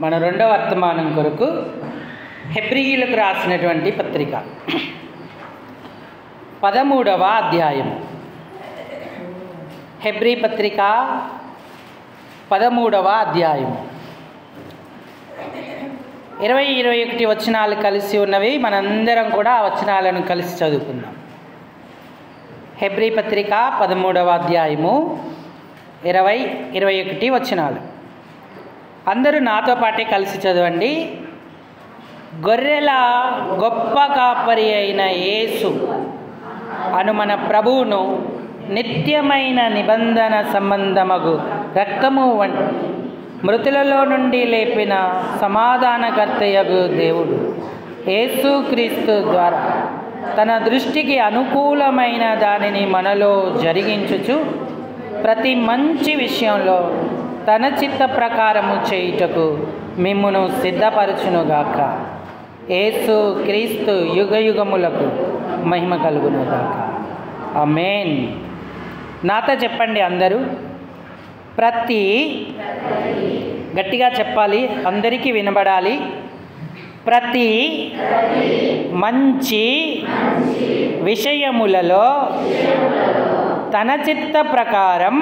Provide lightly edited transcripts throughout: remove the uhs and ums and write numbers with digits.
మన రెండవ వర్తమానం కొరకు హెబ్రీయులకు రాసినటువంటి పత్రిక 13వ అధ్యాయం. హెబ్రీ పత్రిక 13వ అధ్యాయం 20-21 వచనాలు కలిసి ఉన్నవి. మనందరం కూడా ఆ వచనాలను కలిసి చదువుకుందాం. హెబ్రీ పత్రిక 13వ అధ్యాయము 20-21 వచనాలు. అందరూ నాతో పాటే కలిసి చదవండి. గొర్రెల గొప్ప కాపరి అయిన యేసు అను మన ప్రభువును నిత్యమైన నిబంధన సంబంధమగు రక్తము వంటి మృతులలో నుండి లేపిన సమాధానకర్తయగు దేవుడు యేసుక్రీస్తు ద్వారా తన దృష్టికి అనుకూలమైన దానిని మనలో జరిగించుచు ప్రతి మంచి విషయంలో తన చిత్త ప్రకారము చేయుటకు మిమ్మును సిద్ధపరచునుగాక. యేసు క్రీస్తు యుగయుగములకు మహిమ కలుగునుగాక. ఆమేన్. నాతో చెప్పండి అందరూ. ప్రతి గట్టిగా చెప్పాలి, అందరికీ వినబడాలి. ప్రతి మంచి విషయములలో తన చిత్త ప్రకారం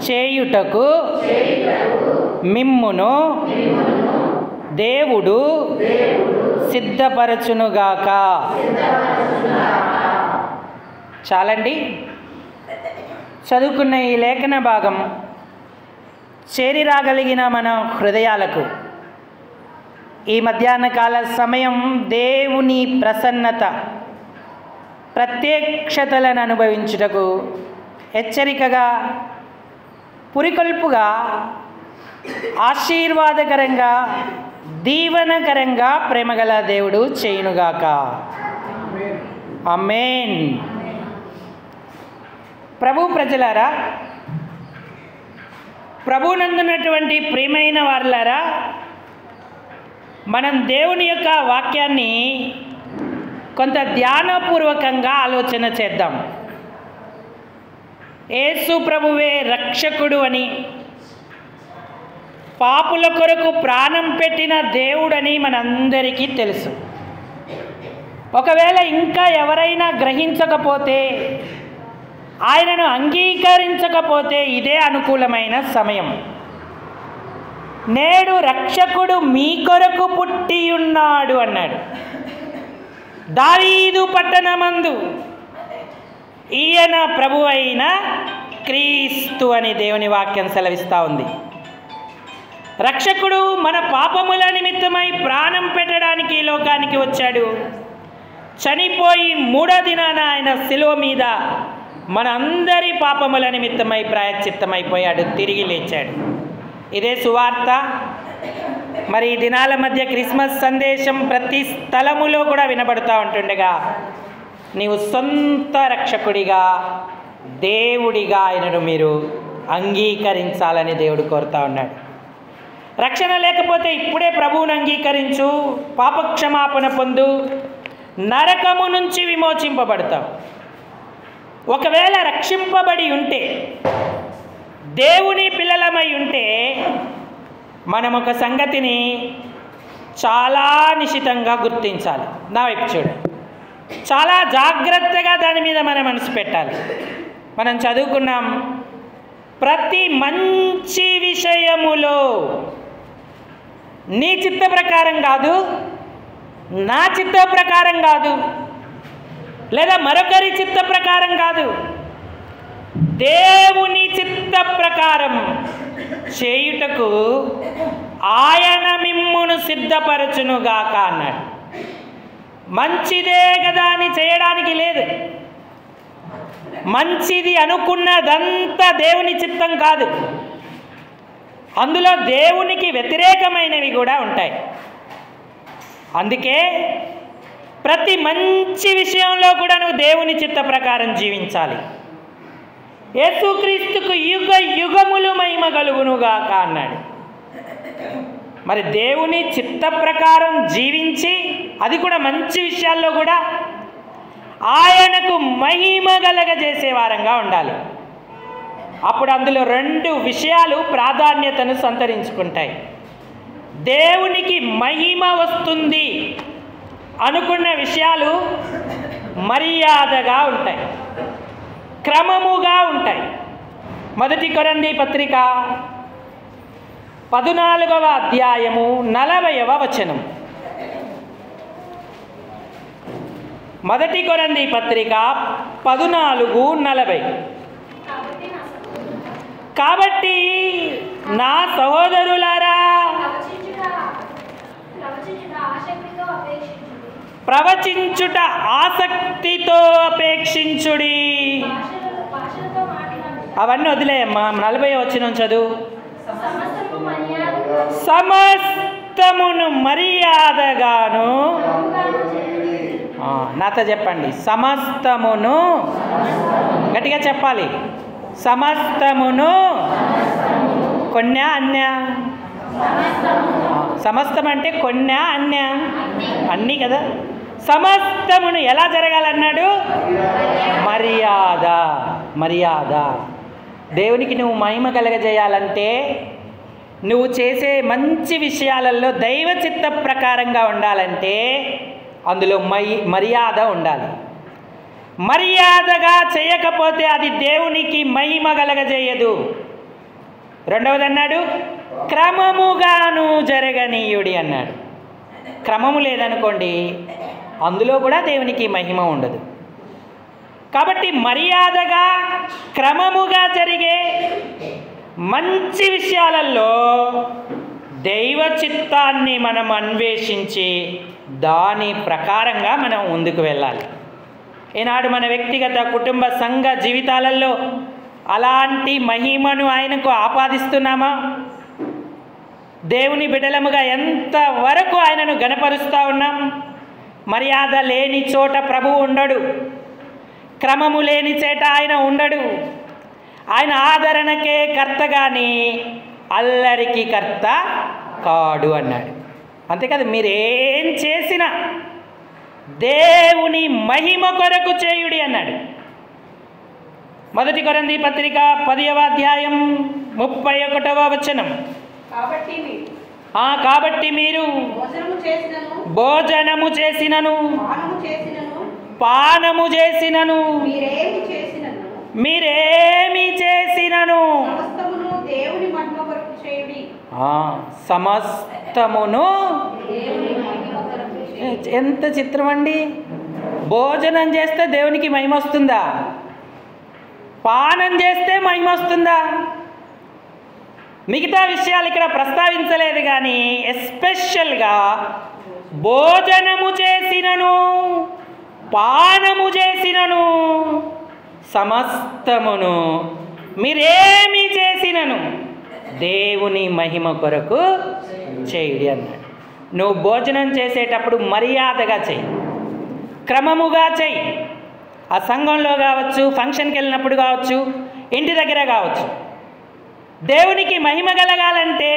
చేయుటకు మిమ్మును దేవుడు సిద్ధపరచునుగాక. చాలండి. చదువుకున్న ఈ లేఖన భాగం చేరి రాగలిగిన మన హృదయాలకు ఈ మధ్యాహ్న కాల సమయం దేవుని ప్రసన్నత ప్రత్యక్షతలను అనుభవించుటకు హెచ్చరికగా, పురికొల్పుగా, ఆశీర్వాదకరంగా, దీవెనకరంగా ప్రేమగల దేవుడు చేయునుగాక. ఆమేన్. ప్రభు ప్రజలారా, ప్రభునందున్నటువంటి ప్రియమైన వారులారా, మనం దేవుని యొక్క వాక్యాన్ని కొంత ధ్యానపూర్వకంగా ఆలోచన చేద్దాం. యేసు ప్రభువే రక్షకుడు అని, పాపుల కొరకు ప్రాణం పెట్టిన దేవుడని మనందరికీ తెలుసు. ఒకవేళ ఇంకా ఎవరైనా గ్రహించకపోతే, ఆయనను అంగీకరించకపోతే ఇదే అనుకూలమైన సమయం. నేడు రక్షకుడు మీ కొరకు పుట్టి ఉన్నాడు అన్నాడు. దావీదు పట్టణమందు ఈయన ప్రభు అయిన క్రీస్తు అని దేవుని వాక్యం సెలవిస్తూ ఉంది. రక్షకుడు మన పాపముల నిమిత్తమై ప్రాణం పెట్టడానికి ఈ లోకానికి వచ్చాడు. చనిపోయి 3వ దినాన ఆయన శిలువ మీద మన అందరి పాపముల నిమిత్తమై ప్రాయశ్చిత్తమైపోయాడు, తిరిగి లేచాడు. ఇదే సువార్త. మరి ఈ దినాల మధ్య క్రిస్మస్ సందేశం ప్రతి స్థలములో కూడా వినబడుతూ ఉంటుండగా, నీవు సొంత రక్షకుడిగా, దేవుడిగా ఆయనను మీరు అంగీకరించాలని దేవుడు కోరుతా ఉన్నాడు. రక్షణ లేకపోతే ఇప్పుడే ప్రభువును అంగీకరించు, పాపక్షమాపణ పొందు, నరకము నుంచి విమోచింపబడతావు. ఒకవేళ రక్షింపబడి ఉంటే, దేవుని పిల్లలమై ఉంటే, మనం ఒక సంగతిని చాలా నిశితంగా గుర్తించాలి. నా వైపు చూడండి. చాలా జాగ్రత్తగా దాని మీద మన మనసు పెట్టాలి. మనం చదువుకున్నాం, ప్రతి మంచి విషయములో, నీ చిత్త ప్రకారం కాదు, నా చిత్త ప్రకారం కాదు, లేదా మరొకరి చిత్త ప్రకారం కాదు, దేవుని చిత్త ప్రకారం చేయుటకు ఆయన మిమ్మును సిద్ధపరచునుగాక అన్నాడు. మంచిదే కదా అని చేయడానికి లేదు. మంచిది అనుకున్నదంతా దేవుని చిత్తం కాదు. అందులో దేవునికి వ్యతిరేకమైనవి కూడా ఉంటాయి. అందుకే ప్రతి మంచి విషయంలో కూడా నువ్వు దేవుని చిత్త ప్రకారం జీవించాలి. యేసుక్రీస్తుకు యుగ యుగములు మహిమ కలుగునుగాక అన్నాడు. మరి దేవుని చిత్త ప్రకారం జీవించి, అది కూడా మంచి విషయాల్లో కూడా ఆయనకు మహిమ కలగజేసే వారంగా ఉండాలి. అప్పుడు అందులో 2 విషయాలు ప్రాధాన్యతను సంతరించుకుంటాయి. దేవునికి మహిమ వస్తుంది అనుకున్న విషయాలు మర్యాదగా ఉంటాయి, క్రమముగా ఉంటాయి. 1 కొరింథీ పత్రిక 14వ అధ్యాయము 40వ వచనం. 1 కొరింథీ పత్రిక 14:40. కాబట్టి నా సహోదరులారా, ప్రవచించుట ఆసక్తితో అపేక్షించుడి. అవన్నీ వదిలేయమ్మా, 40వ వచనం చదువు. సమస్తమును మర్యాదగాను, నాతో చెప్పండి, సమస్తమును, గట్టిగా చెప్పాలి, సమస్తమును. కొన్నా అన్యా? సమస్తం అంటే కొన్నా అన్యా? అన్నీ కదా. సమస్తమును ఎలా జరగాలన్నాడు? మర్యాద. మర్యాద. దేవునికి నువ్వు మహిమ కలగజేయాలంటే నువ్వు చేసే మంచి విషయాలలో దైవ చిత్త ప్రకారంగా ఉండాలంటే అందులో మర్యాద ఉండాలి. మర్యాదగా చేయకపోతే అది దేవునికి మహిమ కలగజేయదు. రెండవది అన్నాడు, క్రమముగాను జరగనీయుడి అన్నాడు. క్రమము లేదనుకోండి, అందులో కూడా దేవునికి మహిమ ఉండదు. కాబట్టి మర్యాదగా క్రమముగా జరిగే మంచి విషయాలలో దైవ చిత్తాన్ని మనం అన్వేషించి దాని ప్రకారంగా మనం ముందుకు వెళ్ళాలి. ఈనాడు మన వ్యక్తిగత కుటుంబ సంఘ జీవితాలలో అలాంటి మహిమను ఆయనకు ఆపాదిస్తున్నామా? దేవుని బిడ్డలముగా ఎంతవరకు ఆయనను గణపరుస్తూ ఉన్నాం? మర్యాద లేని చోట ప్రభువు ఉండడు, క్రమము లేని చేట ఆయన ఉండడు. ఆయన ఆదరణకే కర్త కానీ అల్లరికి కర్త కాడు అన్నాడు. అంతేకాదు, మీరేం చేసినా దేవుని మహిమ కొరకు చేయుడి అన్నాడు. 1 కొరింథీ పత్రిక 10వ అధ్యాయం 31వ వచనం. కాబట్టి మీరు భోజనము చేసినను పానము చేసినను మీరేమి చేసినను సమస్తమును. ఎంత చిత్రం అండి! భోజనం చేస్తే దేవునికి మహిమ వస్తుందా? పానం చేస్తే మహిమ వస్తుందా? మిగతా విషయాలు ఇక్కడ ప్రస్తావించలేదు, కానీ ఎస్పెషల్గా భోజనము చేసినను పానము చేసినను సమస్తమును మీరేమి చేసినను దేవుని మహిమ కొరకు చేయుడి అన్నాడు. నువ్వు భోజనం చేసేటప్పుడు మర్యాదగా చెయ్యి, క్రమముగా చెయ్యి. ఆ సంఘంలో కావచ్చు, ఫంక్షన్కి వెళ్ళినప్పుడు కావచ్చు, ఇంటి దగ్గర కావచ్చు. దేవునికి మహిమ కలగాలంటే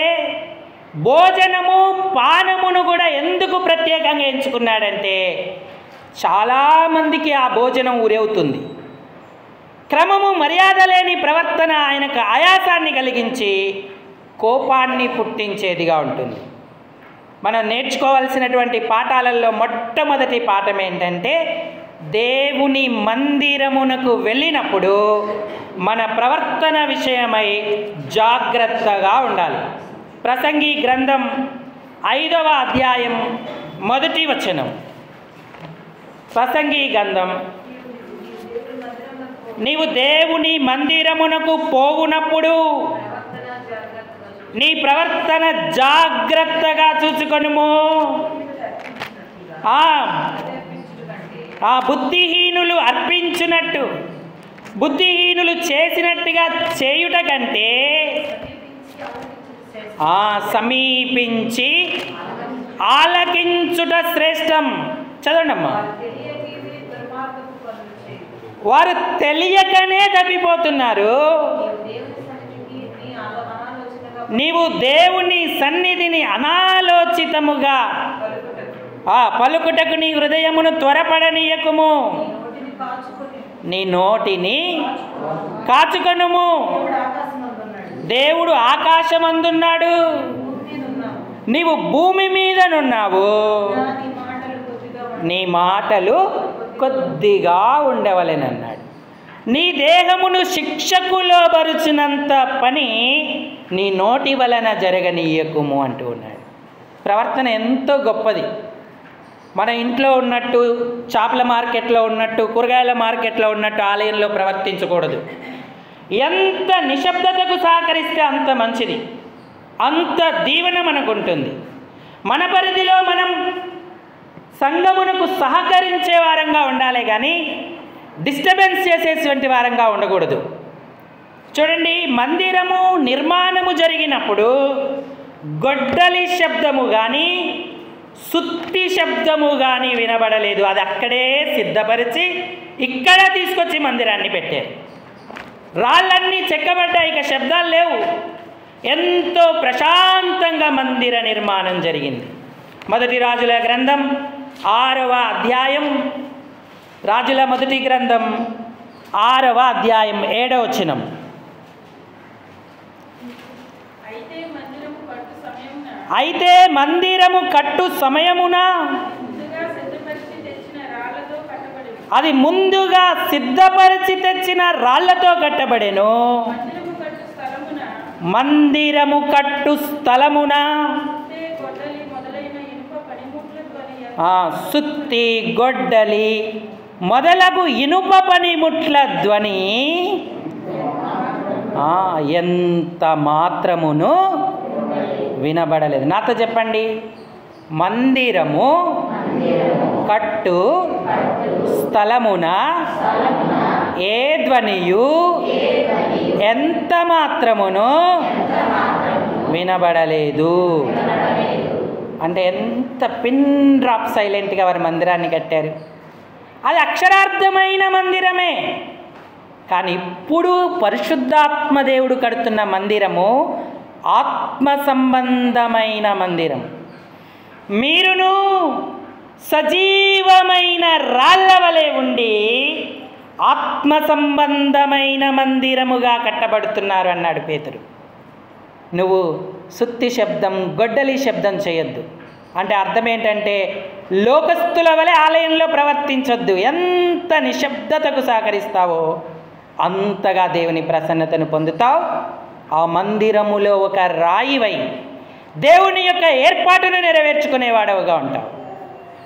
భోజనము పానమును కూడా ఎందుకు ప్రత్యేకంగా ఎంచుకున్నాడంటే చాలామందికి ఆ భోజనం ఉరేవుతుంది. క్రమము మర్యాద లేని ప్రవర్తన ఆయనకు ఆయాసాన్ని కలిగించి కోపాన్ని పుట్టించేదిగా ఉంటుంది. మనం నేర్చుకోవాల్సినటువంటి పాఠాలలో మొట్టమొదటి పాఠం ఏంటంటే, దేవుని మందిరమునకు వెళ్ళినప్పుడు మన ప్రవర్తన విషయమై జాగ్రత్తగా ఉండాలి. ప్రసంగి గ్రంథం 5వ అధ్యాయం 1వ వచనం. ప్రసంగి గ్రంథం, నీవు దేవుని మందిరమునకు పోవునప్పుడు నీ ప్రవర్తన జాగ్రత్తగా చూసుకొనుము. బుద్ధిహీనులు అర్పించినట్టు, బుద్ధిహీనులు చేసినట్టుగా చేయుట కంటే సమీపించి ఆలకించుట శ్రేష్టం. చదవండమ్మా. వారు తెలియకనే తప్పిపోతున్నారు. నీవు దేవుని సన్నిధిని అనాలోచితముగా పలుకుటకు నీ హృదయమును త్వరపడనీయకుము. నీ నోటిని కాచుకొనుము. దేవుడు ఆకాశమందున్నాడు, నీవు భూమి మీదనున్నావు, నీ మాటలు కొద్దిగా ఉండవలెనన్నాడు. నీ దేహమును శిక్షకు లోబరుచినంత పని నీ నోటి వలన జరగనీయకుము అంటూ ఉన్నాడు. ప్రవర్తన ఎంతో గొప్పది. మన ఇంట్లో ఉన్నట్టు, చేపల మార్కెట్లో ఉన్నట్టు, కూరగాయల మార్కెట్లో ఉన్నట్టు ఆలయంలో ప్రవర్తించకూడదు. ఎంత నిశ్శబ్దతకు సహకరిస్తే అంత మంచిది, అంత దీవెన మనకుంటుంది. మన పరిధిలో మనం సంఘమునకు సహకరించే వారంగా ఉండాలి, కానీ డిస్టర్బెన్స్ చేసేటువంటి వారంగా ఉండకూడదు. చూడండి, మందిరము నిర్మాణము జరిగినప్పుడు గొడ్డలి శబ్దము కానీ సుత్తి శబ్దము కానీ వినబడలేదు. అది అక్కడే సిద్ధపరిచి ఇక్కడ తీసుకొచ్చి మందిరాన్ని పెట్టారు. రాళ్ళన్నీ చెక్కబడ్డాయి, ఇక శబ్దాలు లేవు. ఎంతో ప్రశాంతంగా మందిర నిర్మాణం జరిగింది. మొదటి రాజుల గ్రంథం 6వ అధ్యాయం, రాజుల మొదటి గ్రంథం 6వ అధ్యాయం 7వ వచనం. అయితే మందిరము కట్టు సమయమున అది ముందుగా సిద్ధపరిచి తెచ్చిన రాళ్లతో కట్టబడెను. మందిరము కట్టు స్థలమున సుత్తి, గొడ్డలి మొదలగు ఇనుప పనిముట్ల ధ్వని ఎంత మాత్రమును వినబడలేదు. నాతో చెప్పండి, మందిరము కట్టు స్థలమున ఏ ధ్వనియు ఎంత మాత్రమును వినబడలేదు. అంటే ఎంత పిన్ డ్రాప్ సైలెంట్గా వారి మందిరాన్ని కట్టారు. అది అక్షరార్థమైన మందిరమే, కానీ ఇప్పుడు పరిశుద్ధాత్మ దేవుడు కడుతున్న మందిరము ఆత్మ సంబంధమైన మందిరం. మీరును సజీవమైన రాళ్ళ వలె ఉండి ఆత్మ సంబంధమైన మందిరముగా కట్టబడుతున్నారు అన్నాడు పేతురు. నువ్వు సుత్తి శబ్దం, గొడ్డలి శబ్దం చేయొద్దు. అంటే అర్థం ఏంటంటే లోకస్తుల వలె ఆలయంలో ప్రవర్తించొద్దు. ఎంత నిశ్శబ్దతకు సహకరిస్తావో అంతగా దేవుని ప్రసన్నతను పొందుతావు. ఆ మందిరములో ఒక రాయివై దేవుని యొక్క ఏర్పాటును నెరవేర్చుకునేవాడవుగా ఉంటావు.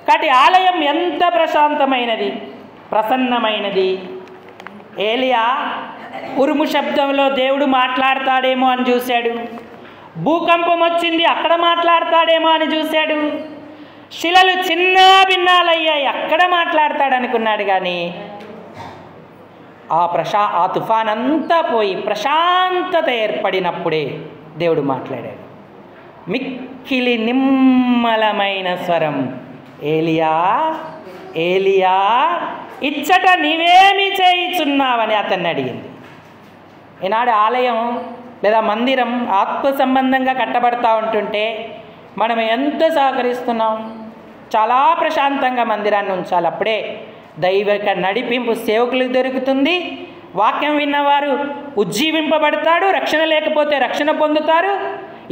కాబట్టి ఆలయం ఎంత ప్రశాంతమైనది, ప్రసన్నమైనది. ఏలియా ఉరుము శబ్దంలో దేవుడు మాట్లాడతాడేమో అని చూశాడు. భూకంపం వచ్చింది, అక్కడ మాట్లాడతాడేమో అని చూశాడు. శిలలు చిన్న భిన్నాలయ్యాయి, అక్కడ మాట్లాడతాడనుకున్నాడు. కానీ ఆ తుఫాన్ అంతా పోయి ప్రశాంతత ఏర్పడినప్పుడే దేవుడు మాట్లాడాడు. మిక్కిలి నిమ్మలమైన స్వరం, ఏలియా ఏలియా ఇచ్చట నీవేమి చేయుచున్నావని అతన్ని అడిగింది. ఈనాడు ఆలయం లేదా మందిరం ఆత్మ సంబంధంగా కట్టబడతా ఉంటుంటే మనం ఎంత సహకరిస్తున్నాం. చాలా ప్రశాంతంగా మందిరాన్ని ఉంచాలి. అప్పుడే దైవిక నడిపింపు సేవకులకు దొరుకుతుంది. వాక్యం విన్నవారు ఉజ్జీవింపబడతాడు. రక్షణ లేకపోతే రక్షణ పొందుతారు.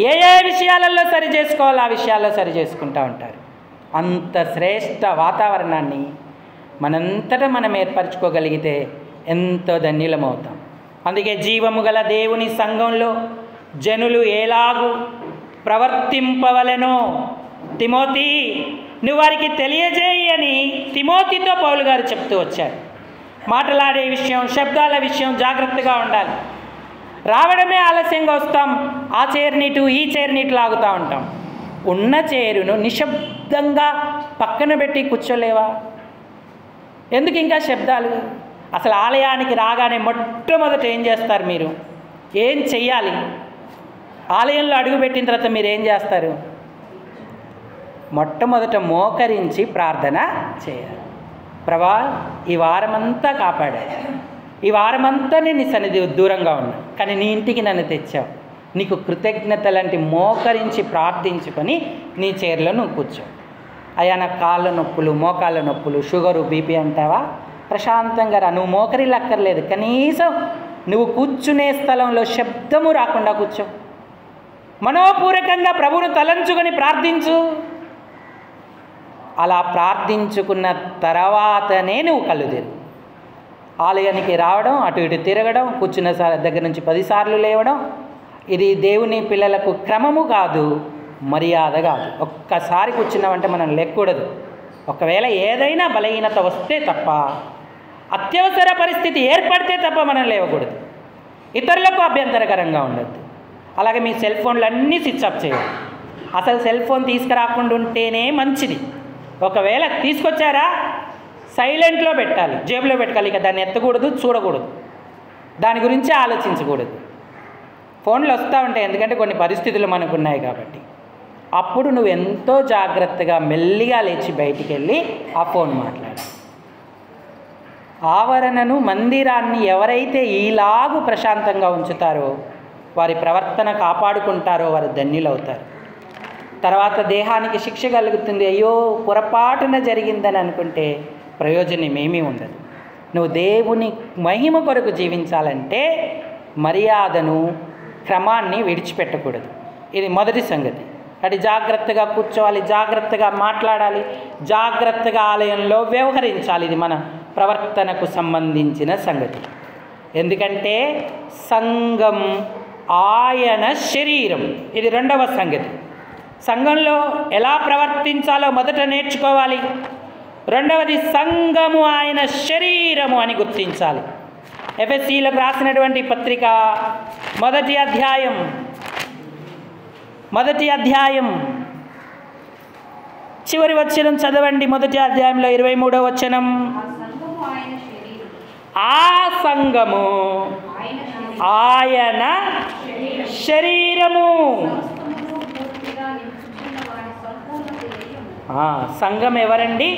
ఏ ఏ విషయాలలో సరి చేసుకోవాలో ఆ విషయాల్లో సరి చేసుకుంటూ ఉంటారు. అంత శ్రేష్ఠ వాతావరణాన్ని మనంతటా మనం ఏర్పరచుకోగలిగితే ఎంతో ధన్యులమవుతాం. అందుకే జీవము గల దేవుని సంఘంలో జనులు ఎలాగూ ప్రవర్తింపవలెనో తిమోతి నువ్వు వారికి తెలియజేయి అని తిమోతితో పౌలు గారు చెప్తూ వచ్చారు. మాట్లాడే విషయం, శబ్దాల విషయం జాగ్రత్తగా ఉండాలి. రావడమే ఆలస్యంగా వస్తాం. ఆ చైర్నీటు ఈ చైర్నీటు లాగుతూ ఉంటాం. ఉన్న చైరును నిశ్శబ్దంగా పక్కన పెట్టి కూర్చోలేవా? ఎందుకు ఇంకా శబ్దాలు? అసలు ఆలయానికి రాగానే మొట్టమొదట ఏం చేస్తారు? మీరు ఏం చెయ్యాలి? ఆలయంలో అడుగుపెట్టిన తర్వాత మీరు ఏం చేస్తారు? మొట్టమొదట మోకరించి ప్రార్థన చేయాలి. ప్రభా, ఈ వారమంతా కాపాడాడు, ఈ వారమంతా నేను నీ సన్నిధి దూరంగా ఉన్నా, కానీ నీ ఇంటికి నన్ను తెచ్చావు, నీకు కృతజ్ఞతలంటి మోకరించి ప్రార్థించుకొని నీ చైర్లో నువ్వు కూర్చో. అయ్యా నాకు కాళ్ళ నొప్పులు, మోకాళ్ళ నొప్పులు, షుగరు, బీపీ అంటావా? ప్రశాంతంగా రా. నువ్వు మోకరిల్లక్కర్లేదు, కనీసం నువ్వు కూర్చునే స్థలంలో శబ్దము రాకుండా కూర్చో. మనోపూర్వకంగా ప్రభువును తలంచుకొని ప్రార్థించు. అలా ప్రార్థించుకున్న తర్వాతనే నువ్వు కళ్ళు తెరువు. ఆలయానికి రావడం, అటు ఇటు తిరగడం, కూర్చున్న దగ్గర నుంచి 10 సార్లు లేవడం, ఇది దేవుని పిల్లలకు క్రమము కాదు, మర్యాద కాదు. ఒక్కసారి కూర్చున్నామంటే మనం లేకూడదు. ఒకవేళ ఏదైనా బలహీనత వస్తే తప్ప, అత్యవసర పరిస్థితి ఏర్పడితే తప్ప మనం లేవకూడదు. ఇతరులకు అభ్యంతరకరంగా ఉండద్దు. అలాగే మీ సెల్ ఫోన్లు అన్నీ స్విచ్ ఆఫ్ చేయాలి. అసలు సెల్ ఫోన్ తీసుకురాకుండా ఉంటేనే మంచిది. ఒకవేళ తీసుకొచ్చారా, సైలెంట్లో పెట్టాలి, జేబులో పెట్టాలి. ఇక దాన్ని ఎత్తకూడదు, చూడకూడదు, దాని గురించి ఆలోచించకూడదు. ఫోన్లు వస్తూ ఉంటాయి, ఎందుకంటే కొన్ని పరిస్థితులు మనకు ఉన్నాయి కాబట్టి. అప్పుడు నువ్వు ఎంతో జాగ్రత్తగా మెల్లిగా లేచి బయటికి వెళ్ళి ఆ ఫోన్ మాట్లాడాలి. ఆవరణను, మందిరాన్ని ఎవరైతే ఈలాగు ప్రశాంతంగా ఉంచుతారో, వారి ప్రవర్తన కాపాడుకుంటారో వారు ధన్యులవుతారు. తర్వాత దేహానికి శిక్ష కలుగుతుంది. అయ్యో పొరపాటున జరిగిందని అనుకుంటే ప్రయోజనం ఏమీ ఉండదు. నువ్వు దేవుని మహిమ కొరకు జీవించాలంటే మర్యాదను, క్రమాన్ని విడిచిపెట్టకూడదు. ఇది మొదటి సంగతి. అది జాగ్రత్తగా కూర్చోవాలి, జాగ్రత్తగా మాట్లాడాలి, జాగ్రత్తగా ఆలయంలో వ్యవహరించాలి. ఇది మన ప్రవర్తనకు సంబంధించిన సంగతి. ఎందుకంటే సంఘం ఆయన శరీరం. ఇది రెండవ సంగతి. సంఘంలో ఎలా ప్రవర్తించాలో మొదట నేర్చుకోవాలి. రెండవది, సంఘము ఆయన శరీరము అని గుర్తించాలి. ఎఫెసీలకు రాసినటువంటి పత్రిక మొదటి అధ్యాయం చివరి వచనం చదవండి. మొదటి అధ్యాయంలో 23వ వచనం. ఆ సంఘము ఆయన శరీరము. సంఘం ఎవరండి?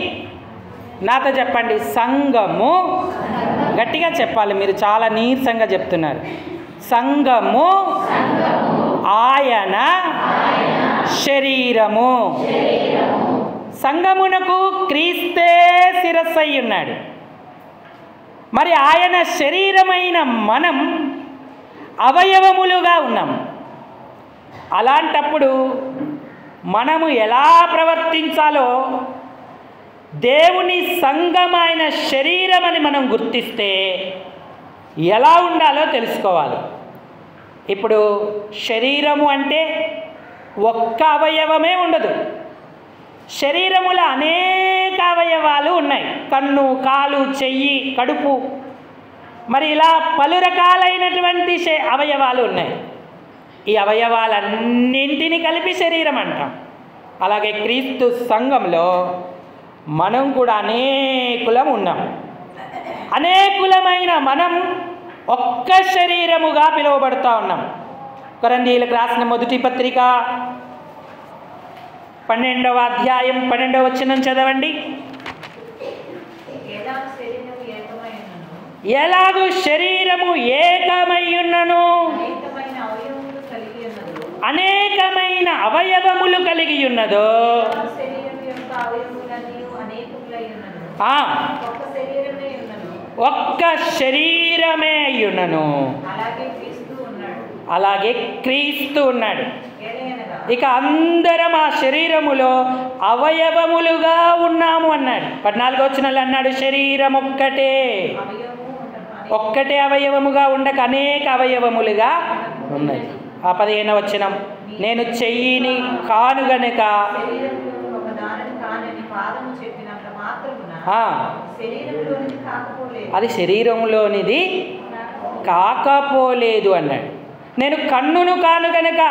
నాతో చెప్పండి. సంఘము. గట్టిగా చెప్పాలి, మీరు చాలా నీరసంగా చెప్తున్నారు. సంఘము ఆయన శరీరము. సంఘమునకు క్రీస్తే శిరస్సై ఉన్నాడు. మరి ఆయన శరీరమైన మనం అవయవములుగా ఉన్నాం. అలాంటప్పుడు మనము ఎలా ప్రవర్తించాలో, దేవుని సంఘమైన శరీరం అని మనం గుర్తిస్తే ఎలా ఉండాలో తెలుసుకోవాలి. ఇప్పుడు శరీరము అంటే ఒక్క అవయవమే ఉండదు. శరీరములో అనేక అవయవాలు ఉన్నాయి. కన్ను, కాలు, చెయ్యి, కడుపు, మరి ఇలా పలు రకాలైనటువంటి అవయవాలు ఉన్నాయి. ఈ అవయవాలన్నింటినీ కలిపి శరీరం అంటాం. అలాగే క్రీస్తు సంఘంలో మనం కూడా అనేకులం ఉన్నాం. అనేకులమైన మనం ఒక్క శరీరముగా పిలువబడుతూ ఉన్నాం. కొరింథీయులకు రాసిన మొదటి పత్రిక 12వ అధ్యాయం 12వ వచనం చదవండి. ఎలాగూ శరీరము ఏకమై ఉన్నను, అనేకమైన అవయవములు కలిగి ఉన్నదో, ఒక్క శరీరమే అయ్యున్నను. అలాగే క్రీస్తు ఉన్నాడు. ఇక అందరం ఆ శరీరములో అవయవములుగా ఉన్నాము అన్నాడు. 14వ వచనంలో అన్నాడు, శరీరం ఒక్కటే అవయవముగా ఉండక అనేక అవయవములుగా ఉన్నాయి. ఆ 15వ వచనం, నేను చెయ్యిని కాను గనుక అది శరీరంలోనిది కాకపోలేదు అన్నాడు. నేను కన్నును కాను గనక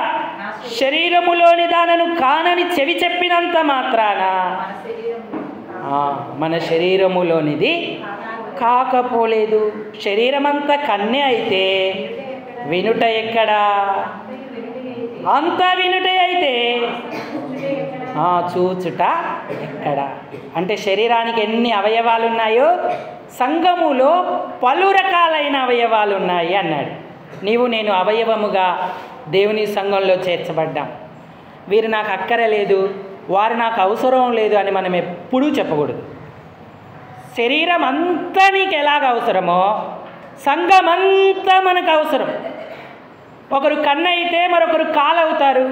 శరీరములోని దానను కానని చెవి చెప్పినంత మాత్రాన మన శరీరములోనిది కాకపోలేదు. శరీరమంతా కన్నే అయితే వినుట ఎక్కడా? అంతా వినుటే అయితే చూచుట ఎక్కడ? అంటే శరీరానికి ఎన్ని అవయవాలు ఉన్నాయో సంఘములో పలు రకాలైన అవయవాలు ఉన్నాయి అన్నాడు. నీవు నేను అవయవముగా దేవుని సంఘంలో చేర్చబడ్డాం. వీరు నాకు అక్కర లేదు, వారు నాకు అవసరం లేదు అని మనం ఎప్పుడూ చెప్పకూడదు. శరీరం అంతా నీకు ఎలాగ అవసరమో సంఘం అంతా మనకు అవసరం. ఒకరు కన్ను అయితే మరొకరు కాలు అవుతారు,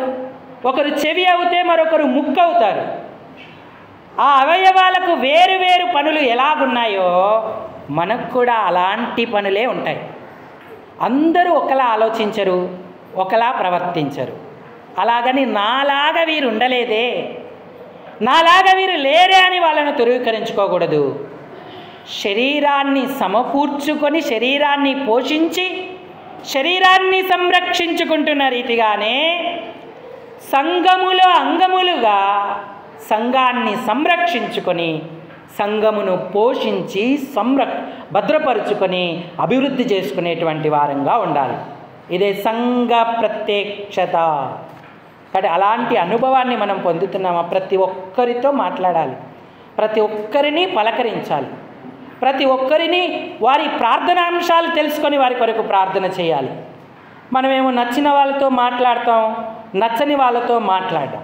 ఒకరు చెవి అవుతే మరొకరు ముక్కు అవుతారు. ఆ అవయవాలకు వేరు వేరు పనులు ఎలాగున్నాయో మనకు కూడా అలాంటి పనులే ఉంటాయి. అందరూ ఒకలా ఆలోచించరు, ఒకలా ప్రవర్తించరు. అలాగని నాలాగా వీరు ఉండలేదే, నాలాగా వీరు లేరే అని వాళ్ళను ధృవీకరించుకోకూడదు. శరీరాన్ని సమకూర్చుకొని శరీరాన్ని పోషించి శరీరాన్ని సంరక్షించుకుంటున్న రీతిగానే సంఘములో అంగములుగా సంఘాన్ని సంరక్షించుకొని సంఘమును పోషించి భద్రపరుచుకొని అభివృద్ధి చేసుకునేటువంటి వారంగా ఉండాలి. ఇదే సంఘ ప్రత్యక్షత. కాబట్టి అలాంటి అనుభవాన్ని మనం పొందుతున్నామా? ప్రతి ఒక్కరితో మాట్లాడాలి, ప్రతి ఒక్కరిని పలకరించాలి, ప్రతి ఒక్కరిని వారి ప్రార్థనాంశాలు తెలుసుకొని వారి కొరకు ప్రార్థన చేయాలి. మనమేమో నచ్చిన వాళ్ళతో మాట్లాడతాం, నచ్చని వాళ్ళతో మాట్లాడడం.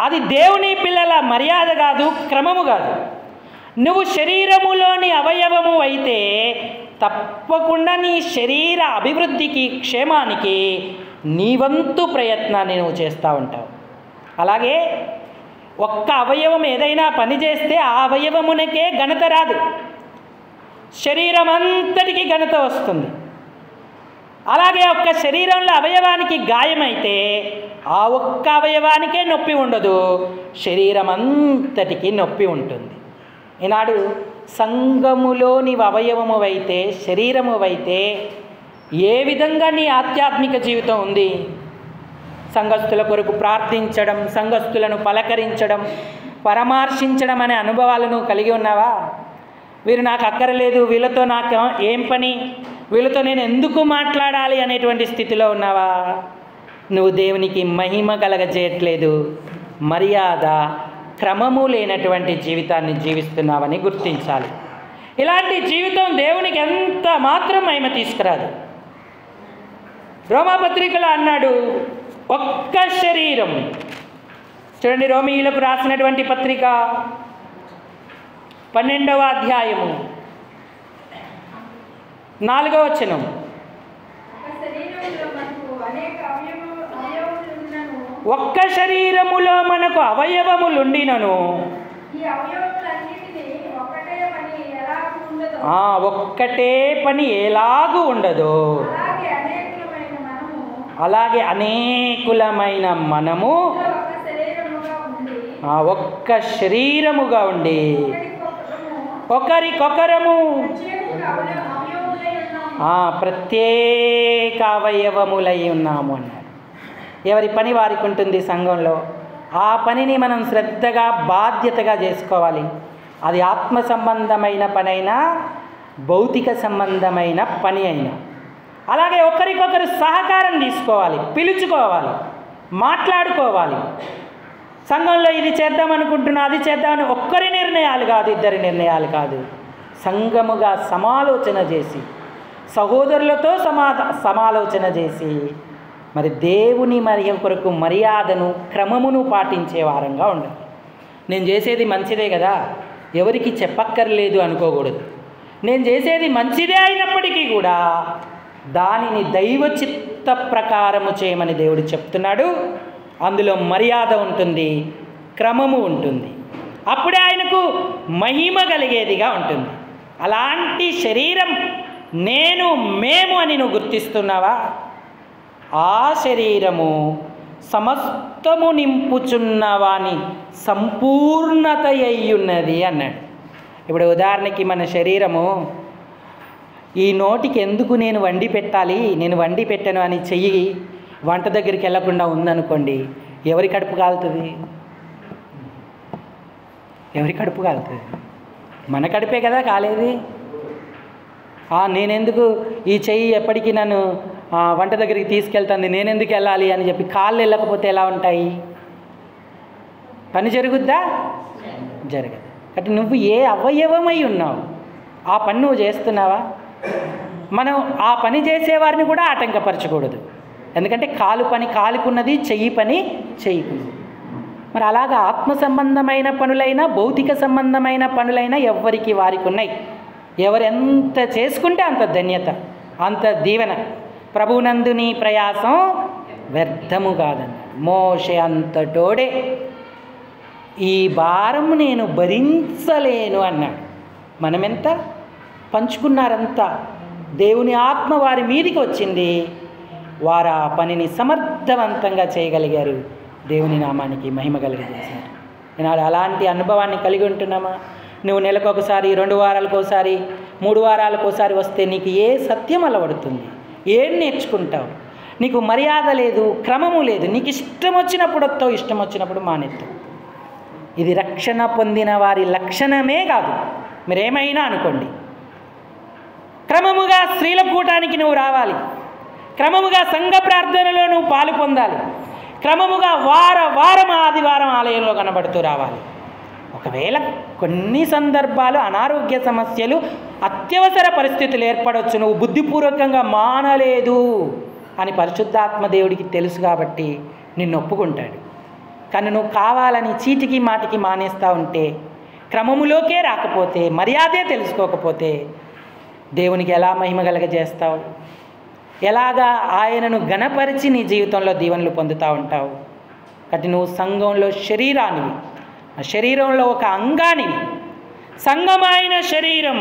అది దేవుని పిల్లల మర్యాద కాదు, క్రమము కాదు. నువ్వు శరీరములోని అవయవము అయితే తప్పకుండా నీ శరీర అభివృద్ధికి క్షేమానికి నీ వంతు ప్రయత్నాన్ని నువ్వు చేస్తూ ఉంటావు. అలాగే ఒక్క అవయవం ఏదైనా పని చేస్తే ఆ అవయవమునకే ఘనత రాదు, శరీరం అంతటికి ఘనత వస్తుంది. అలాగే ఒక్క శరీరంలో అవయవానికి గాయమైతే ఆ ఒక్క అవయవానికే నొప్పి ఉండదు, శరీరం అంతటికి నొప్పి ఉంటుంది. ఈనాడు సంఘములోని అవయవము అయితే శరీరము అయితే ఏ విధంగా నీ ఆధ్యాత్మిక జీవితం ఉంది? సంఘస్థుల కొరకు ప్రార్థించడం, సంఘస్థులను పలకరించడం, పరామర్శించడం అనే అనుభవాలను కలిగి ఉన్నావా? వీరు నాకు అక్కరలేదు, వీళ్ళతో నాకు ఏం పని, వీళ్ళతో నేను ఎందుకు మాట్లాడాలి అనేటువంటి స్థితిలో ఉన్నావా? నువ్వు దేవునికి మహిమ కలగజేయట్లేదు, మర్యాద క్రమము లేనటువంటి జీవితాన్ని జీవిస్తున్నావని గుర్తించాలి. ఇలాంటి జీవితం దేవునికి ఎంత మాత్రం మహిమ తీసుకురాదు. రోమాపత్రికలో అన్నాడు, ఒక్క శరీరం. చూడండి, రోమీయులకు రాసినటువంటి పత్రిక 12వ అధ్యాయము 4వ వచనం. ఒక్క శరీరములో మనకు అవయవములుండినను ఒక్కటే పని ఎలాగూ ఉండదో అలాగే అనేకులమైన మనము ఒక్క శరీరముగా ఉండి ఒకరికొకరము ప్రత్యేక అవయవములై ఉన్నాము అన్నాడు. ఎవరి పని వారికి ఉంటుంది సంఘంలో. ఆ పనిని మనం శ్రద్ధగా బాధ్యతగా చేసుకోవాలి. అది ఆత్మ సంబంధమైన పనైనా భౌతిక సంబంధమైన పని అయినా. అలాగే ఒకరికొకరు సహకారం తీసుకోవాలి, పిలుచుకోవాలి, మాట్లాడుకోవాలి. సంఘంలో ఇది చేద్దాం అనుకుంటున్నా, అది చేద్దామని ఒక్కరి నిర్ణయాలు కాదు, ఇద్దరి నిర్ణయాలు కాదు. సంఘముగా సమాలోచన చేసి సహోదరులతో సమాలోచన చేసి మరి దేవుని కొరకు మర్యాదను క్రమమును పాటించే వారంగా ఉండాలి. నేను చేసేది మంచిదే కదా, ఎవరికి చెప్పక్కర్లేదు అనుకోకూడదు. నేను చేసేది మంచిదే అయినప్పటికీ కూడా దానిని దైవ చిత్త ప్రకారము చేయమని దేవుడు చెప్తున్నాడు. అందులో మర్యాద ఉంటుంది, క్రమము ఉంటుంది. అప్పుడే ఆయనకు మహిమ కలిగేదిగా ఉంటుంది. అలాంటి శరీరం నేను, మేము అని నువ్వు గుర్తిస్తున్నావా? ఆ శరీరము సమస్తము నింపుచున్నవాని సంపూర్ణత అయ్యున్నది అన్నాడు. ఇప్పుడు ఉదాహరణకి మన శరీరము, ఈ నోటికి ఎందుకు నేను వండి పెట్టాలి, నేను వండి పెట్టాను అని చెయ్యి వంట దగ్గరికి వెళ్లకుండా ఉందనుకోండి, ఎవరి కడుపు కాలుతుంది? ఎవరి కడుపు కాలుతుంది? మన కడుపే కదా కాలేది. నేనెందుకు ఈ చెయ్యి ఎప్పటికీ నన్ను వంట దగ్గరికి తీసుకెళ్తుంది, నేనెందుకు వెళ్ళాలి అని చెప్పి కాళ్ళు వెళ్ళకపోతే ఎలా ఉంటాయి? పని జరుగుద్దా? జరగదు. కాబట్టి నువ్వు ఏ అవయవమై ఉన్నావు ఆ పని నువ్వు చేస్తున్నావా? మనం ఆ పని చేసేవారిని కూడా ఆటంకపరచకూడదు. ఎందుకంటే కాలు పని కాలుకున్నది, చెయ్యి పని చెయ్యికున్నది. మరి అలాగా ఆత్మ సంబంధమైన పనులైనా భౌతిక సంబంధమైన పనులైనా ఎవరికి వారికి ఉన్నాయి. ఎవరెంత చేసుకుంటే అంత ధన్యత, అంత దీవెన. ప్రభునందు నీ ప్రయాసం వ్యర్థము కాదన్నాడు. మోషే అంతటోడే ఈ భారం నేను భరించలేను అన్నాడు. మనమెంత పంచుకున్నారంతా, దేవుని ఆత్మ వారి మీదికి వచ్చింది, వారు ఆ పనిని సమర్థవంతంగా చేయగలిగారు. దేవుని నామానికి మహిమ కలిగజేశారు. ఈనాడు అలాంటి అనుభవాన్ని కలిగి ఉంటున్నామా? నువ్వు నెలకు ఒకసారి, 2 వారాలకు ఒకసారి, 3 వారాలకు ఒకసారి వస్తే నీకు ఏ సత్యం అలవడుతుంది? ఏం నేర్చుకుంటావు? నీకు మర్యాద లేదు, క్రమము లేదు. నీకు ఇష్టం వచ్చినప్పుడు వస్తావు, ఇష్టం వచ్చినప్పుడు మానేస్తావు. ఇది రక్షణ పొందిన వారి లక్షణమే కాదు. మీరేమైనా అనుకోండి, క్రమముగా స్త్రీల కూటానికి నువ్వు రావాలి, క్రమముగా సంఘ ప్రార్థనలో నువ్వు పాలు పొందాలి, క్రమముగా వారం ఆదివారం ఆలయంలో కనబడుతూ రావాలి. ఒకవేళ కొన్ని సందర్భాలు అనారోగ్య సమస్యలు, అత్యవసర పరిస్థితులు ఏర్పడవచ్చు, నువ్వు బుద్ధిపూర్వకంగా మానలేదు అని పరిశుద్ధాత్మ దేవుడికి తెలుసు కాబట్టి నిన్ను ఒప్పుకుంటాడు. కానీ నువ్వు కావాలని చీటికి మాటికి మానేస్తూ ఉంటే, క్రమములోకే రాకపోతే, మర్యాదే తెలుసుకోకపోతే దేవునికి ఎలా మహిమ కలగజేస్తావు? ఎలాగా ఆయనను ఘనపరిచి నీ జీవితంలో దీవెనలు పొందుతూ ఉంటావు? కాబట్టి నువ్వు సంఘంలో శరీరానివి, ఆ శరీరంలో ఒక అంగానివి. సంఘం ఆయన శరీరం,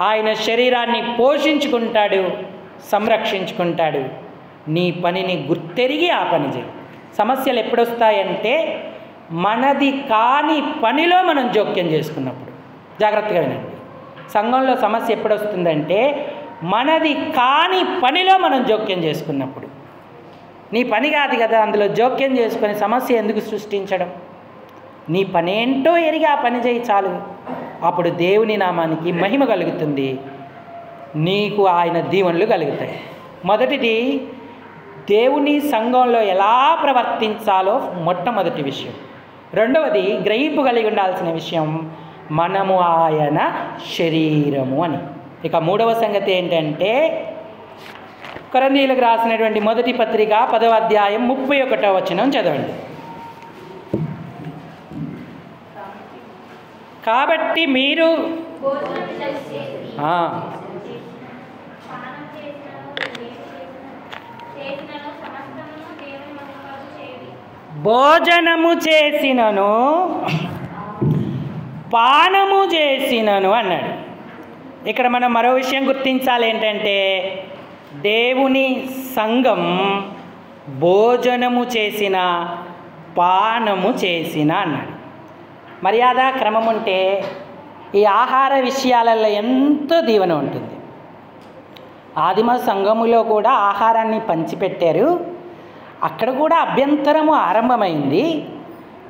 ఆయన శరీరాన్ని పోషించుకుంటాడు, సంరక్షించుకుంటాడు. నీ పనిని గుర్తెరిగి ఆ పని చేయి. సమస్యలు ఎప్పుడొస్తాయంటే మనది కాని పనిలో మనం జోక్యం చేసుకున్నప్పుడు. జాగ్రత్తగా వినండి. సంఘంలో సమస్య ఎప్పుడొస్తుందంటే మనది కాని పనిలో మనం జోక్యం చేసుకున్నప్పుడు. నీ పని కాదు కదా, అందులో జోక్యం చేసుకొని సమస్య ఎందుకు సృష్టించడం? నీ పనేంటో ఎరిగి ఆ పని చేయి చాలు. అప్పుడు దేవుని నామానికి మహిమ కలుగుతుంది, నీకు ఆయన దీవెనలు కలుగుతాయి. మొదటిది, దేవుని సంఘంలో ఎలా ప్రవర్తించాలో మొట్టమొదటి విషయం. రెండవది, గ్రహింపు కలిగి ఉండాల్సిన విషయం, మనము ఆయన శరీరము అని. ఇక మూడవ సంగతి ఏంటంటే, కొరింథీయులకు రాసినటువంటి మొదటి పత్రిక 10వ అధ్యాయం 31వ వచనం చదవండి. కాబట్టి మీరు భోజనము చేసినను పానము చేసినను అన్నాడు. ఇక్కడ మనం మరో విషయం గుర్తించాలి, ఏంటంటే దేవుని సంఘం భోజనము చేసిన పానము చేసిన అన్నాడు. మర్యాద క్రమం ఉంటే ఈ ఆహార విషయాలలో ఎంతో దీవెన ఉంటుంది. ఆదిమ సంఘములో కూడా ఆహారాన్ని పంచిపెట్టారు. అక్కడ కూడా అభ్యంతరము ఆరంభమైంది.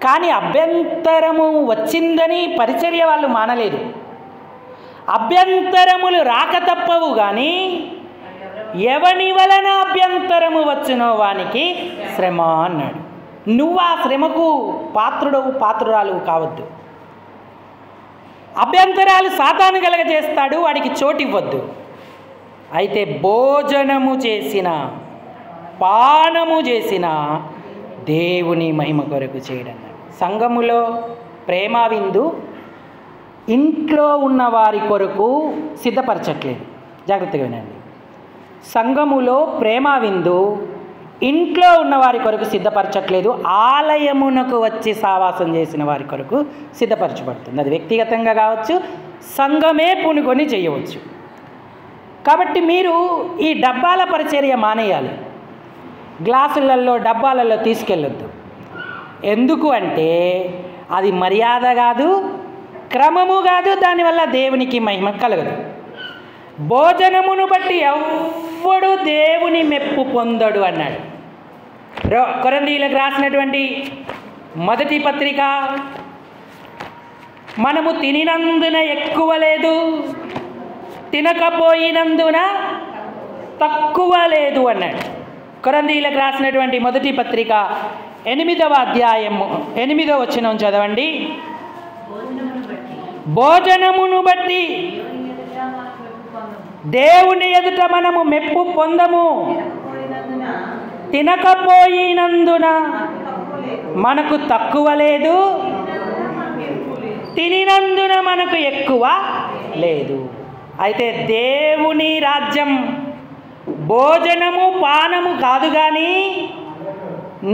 కానీ అభ్యంతరము వచ్చిందని పరిచర్య వాళ్ళు మానలేదు. అభ్యంతరములు రాక తప్పవు, కానీ ఎవని వలన అభ్యంతరము వచ్చునో వానికి శ్రమ అన్నాడు. నువ్వు ఆ శ్రమకు పాత్రుడవు, పాత్రురాలు కావద్దు. అభ్యంతరాలు సాతాను కలగజేస్తాడు, వాడికి చోటు ఇవ్వద్దు. అయితే భోజనము చేసిన పానము చేసిన దేవుని మహిమ కొరకు చేయడం. సంఘములో ప్రేమ విందు ఇంట్లో ఉన్న వారి కొరకు సిద్ధపరచట్లేదు. జాగ్రత్తగా వినండి. సంఘములో ప్రేమ విందు ఇంట్లో ఉన్న వారి కొరకు సిద్ధపరచట్లేదు, ఆలయమునకు వచ్చి సావాసం చేసిన వారి కొరకు సిద్ధపరచబడుతుంది. అది వ్యక్తిగతంగా కావచ్చు, సంఘమే పూనుకొని చేయవచ్చు. కాబట్టి మీరు ఈ డబ్బాల పరిచర్య మానేయాలి. గ్లాసులలో డబ్బాలలో తీసుకెళ్ళొద్దు. ఎందుకు అంటే అది మర్యాద కాదు, క్రమము కాదు, దానివల్ల దేవునికి మహిమ కలగదు. భోజనమును బట్టి ఎవ్వడు దేవుని మెప్పు పొందడు అన్నాడు. కొరింథీయులకు రాసినటువంటి మొదటి పత్రిక, మనము తినినందున ఎక్కువ లేదు, తినకపోయినందున తక్కువ లేదు అన్నాడు. కొరింథీయులకు రాసినటువంటి మొదటి పత్రిక 8వ అధ్యాయము 8వ వచనం చదవండి. భోజనమును బట్టి దేవుని ఎదుట మనము మెప్పు పొందము, తినకపోయినందున మనకు తక్కువ లేదు, తినినందున మనకు ఎక్కువ లేదు. అయితే దేవుని రాజ్యం భోజనము పానము కాదు కానీ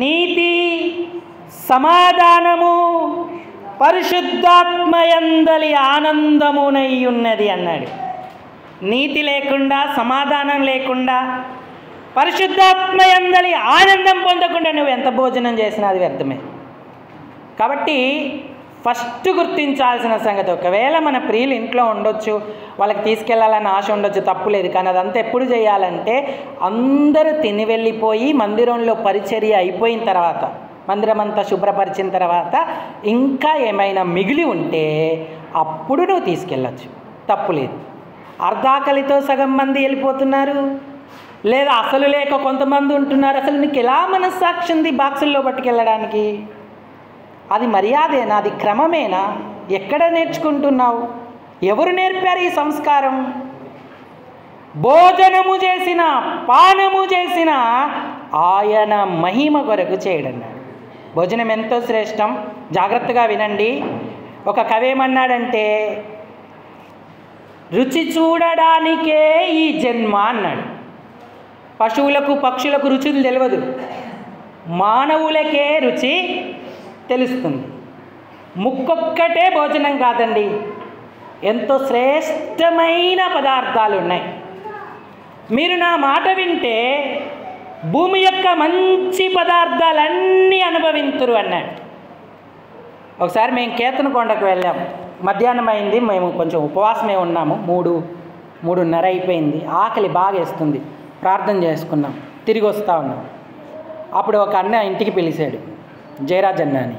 నీతి, సమాధానము, పరిశుద్ధాత్మయందలి ఆనందమునై ఉన్నది అన్నాడు. నీతి లేకుండా, సమాధానం లేకుండా, పరిశుద్ధాత్మయందలి ఆనందం పొందకుండా నువ్వు ఎంత భోజనం చేసినా అది వ్యర్థమే. కాబట్టి ఫస్ట్ గుర్తించాల్సిన సంగతి, ఒకవేళ మన ప్రియులు ఇంట్లో ఉండొచ్చు, వాళ్ళకి తీసుకెళ్లాలని ఆశ ఉండొచ్చు, తప్పులేదు. కానీ అదంతా ఎప్పుడు చేయాలంటే అందరూ తిని వెళ్ళిపోయి మందిరంలో పరిచర్య అయిపోయిన తర్వాత, మందిరం అంతా శుభ్రపరిచిన తర్వాత ఇంకా ఏమైనా మిగిలి ఉంటే అప్పుడు నువ్వు తీసుకెళ్ళచ్చు, తప్పులేదు. అర్ధాకలితో సగం మంది వెళ్ళిపోతున్నారు, లేదా అసలు లేక కొంతమంది ఉంటున్నారు. అసలు నీకు ఎలా మనస్సాక్షి ఉంది బాక్సుల్లో పట్టుకెళ్ళడానికి? అది మర్యాదేనా? అది క్రమమేనా? ఎక్కడ నేర్చుకుంటున్నావు? ఎవరు నేర్పారు ఈ సంస్కారం? భోజనము చేసిన, పానము చేసిన ఆయన మహిమ కొరకు చేయడన్నాడు. భోజనం ఎంతో శ్రేష్టం. జాగ్రత్తగా వినండి. ఒక కవి ఏమన్నాడంటే, రుచి చూడడానికే ఈ జన్మ అన్నాడు. పశువులకు, పక్షులకు రుచులు తెలియదు, మానవులకే రుచి తెలుస్తుంది. ముక్కొక్కటే భోజనం కాదండి, ఎంతో శ్రేష్టమైన పదార్థాలు ఉన్నాయి. మీరు నా మాట వింటే భూమి యొక్క మంచి పదార్థాలన్నీ అనుభవింతురు అన్నాడు. ఒకసారి మేము కేతనకొండకు వెళ్ళాం. మధ్యాహ్నం అయింది, మేము కొంచెం ఉపవాసమే ఉన్నాము. 3:30 అయిపోయింది. ఆకలి బాగా వేస్తుంది. ప్రార్థన చేసుకున్నాం, తిరిగి వస్తూ ఉన్నాం. అప్పుడు ఒక అన్న ఇంటికి పిలిచాడు, జయరాజ్ అన్న అని.